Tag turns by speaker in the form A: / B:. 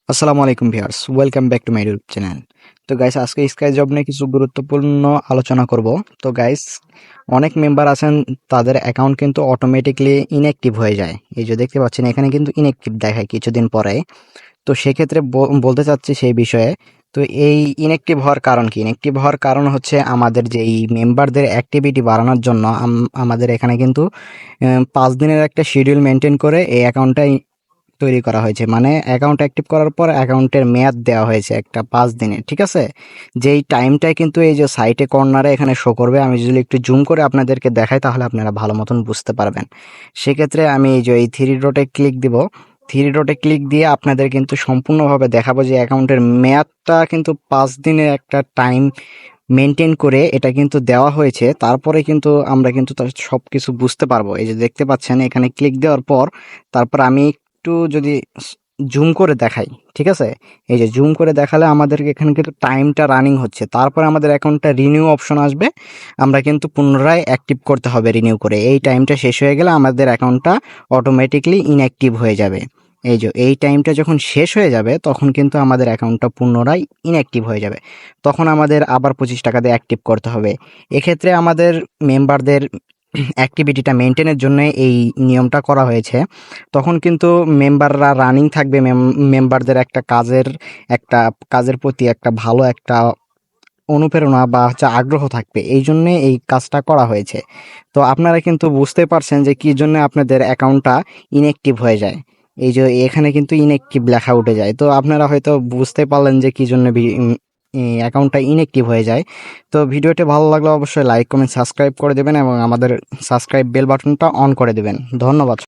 A: আসসালামু আলাইকুম viewers, welcome back to my YouTube channel. তো গাইস, আজকে স্কাই জব নিয়ে কিছু গুরুত্বপূর্ণ আলোচনা করব। তো গাইস, অনেক মেম্বার আছেন, তাদের অ্যাকাউন্ট কিন্তু অটোমেটিকলি ইনঅ্যাক্টিভ হয়ে যায়। এই যে দেখতে পাচ্ছেন, এখানে কিন্তু ইনঅ্যাক্টিভ দেখায় কিছুদিন পরে। তো সেক্ষেত্রে বলতে চাচ্ছি সেই বিষয়ে। তো এই ইনঅ্যাক্টিভ হওয়ার কারণ কি? ইনঅ্যাক্টিভ হওয়ার কারণ হচ্ছে আমাদের যে এই মেম্বারদের অ্যাক্টিভিটি বাড়ানোর জন্য আমাদের এখানে কিন্তু 5 দিনের একটা শিডিউল মেনটেন করে এই অ্যাকাউন্টটা তৈরি করা হয়েছে। মানে অ্যাকাউন্ট অ্যাক্টিভ করার পর অ্যাকাউন্টের মেয়াদ দেওয়া হয়েছে একটা 5 দিনের, ঠিক আছে? যেই টাইমটাই কিন্তু এই যে সাইটে কর্নারে এখানে শো করবে। আমি যদি একটু জুম করে আপনাদেরকে দেখাই তাহলে আপনারা ভালো মতন বুঝতে পারবেন। সেক্ষেত্রে আমি এই যে এই থ্রি ডটে ক্লিক দিব। থ্রি ডটে ক্লিক দিয়ে আপনাদের কিন্তু সম্পূর্ণভাবে দেখাবো যে অ্যাকাউন্টের মেয়াদটা কিন্তু 5 দিনের একটা টাইম মেনটেন করে এটা কিন্তু দেওয়া হয়েছে। তারপরে কিন্তু আমরা কিন্তু তার সব কিছু বুঝতে পারবো। এই যে দেখতে পাচ্ছেন, এখানে ক্লিক দেওয়ার পর তারপর আমি একটু যদি জুম করে দেখাই, ঠিক আছে? এই যে জুম করে দেখালে আমাদেরকে এখানে কিন্তু টাইমটা রানিং হচ্ছে। তারপরে আমাদের অ্যাকাউন্টটা রিনিউ অপশন আসবে। আমরা কিন্তু পুনরায় অ্যাক্টিভ করতে হবে রিনিউ করে। এই টাইমটা শেষ হয়ে গেলে আমাদের অ্যাকাউন্টটা অটোমেটিকলি ইনঅ্যাক্টিভ হয়ে যাবে। এই যে এই টাইমটা যখন শেষ হয়ে যাবে তখন কিন্তু আমাদের অ্যাকাউন্টটা পুনরায় ইনঅ্যাক্টিভ হয়ে যাবে। তখন আমাদের আবার 25 টাকা দিয়ে অ্যাক্টিভ করতে হবে। এক্ষেত্রে আমাদের মেম্বারদের অ্যাক্টিভিটিটা মেনটেনের জন্য এই নিয়মটা করা হয়েছে। তখন কিন্তু মেম্বাররা রানিং থাকবে, মেম্বারদের একটা কাজের প্রতি একটা ভালো একটা অনুপ্রেরণা বা হচ্ছে আগ্রহ থাকবে। এই জন্যে এই কাজটা করা হয়েছে। তো আপনারা কিন্তু বুঝতে পারছেন যে কি জন্য আপনাদের অ্যাকাউন্টটা ইনঅ্যাক্টিভ হয়ে যায়। এই যে এখানে কিন্তু ইনঅ্যাক্টিভ লেখা উঠে যায়। তো আপনারা হয়তো বুঝতে পারলেন যে কি জন্য অ্যাকাউন্টটা ইনঅ্যাক্টিভ হয়ে যায়। তো ভিডিওটি ভালো লাগলে অবশ্যই লাইক, কমেন্ট, সাবস্ক্রাইব করে দেবেন এবং আমাদের সাবস্ক্রাইব বেল বাটনটা অন করে দেবেন। ধন্যবাদ।